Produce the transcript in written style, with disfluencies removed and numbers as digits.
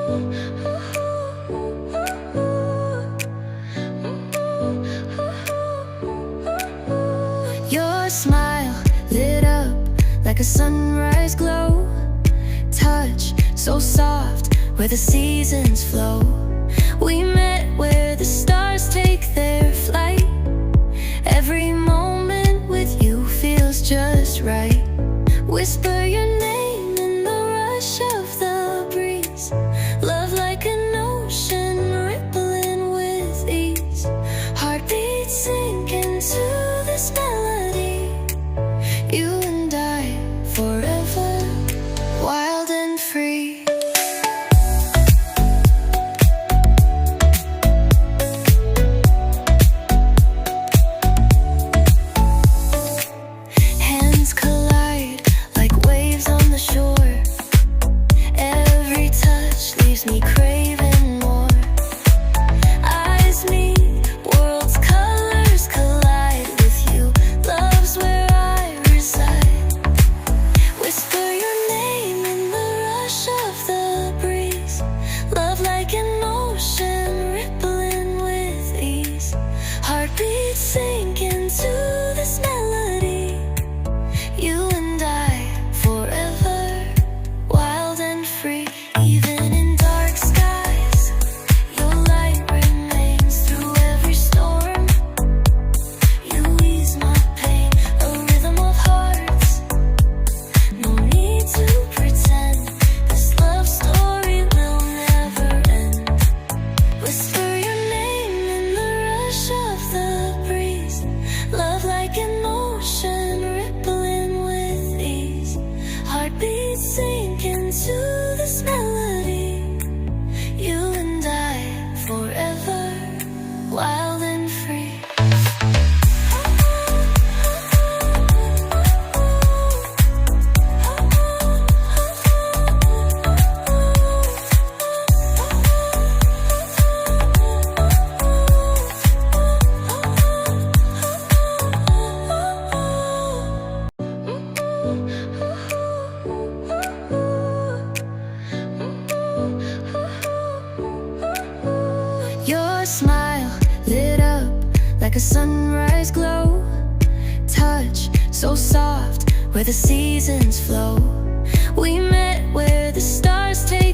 Your smile lit up like a sunrise glow. Touch so soft where the seasons flow. We met where the stars take their flight. Every moment with you feels just right. Whisper your name in the rush of the breeze. Love like an ocean rippling with ease. Heartbeats sink into this melody. You and I forever, wild and free. Hands collide like waves on the shore. Every touch leaves me craving more. Eyes meet, worlds' colors collide with you. Love's where I reside. Whisper your name in the rush of the breeze. Love like an ocean rippling with ease. Heartbeats sink into this melody. You and I forever, wild and free. Even in dark skies, your light remains through every storm. You ease my pain, a rhythm of hearts. No need to pretend, this love story will never end. Whisper your name in the rush of the breeze. Love like an ocean rippling with ease. Heartbeats sink into this melody. You and I forever, wild and free. Your smile lit up like a sunrise glow. Touch so soft where the seasons flow. We met where the stars take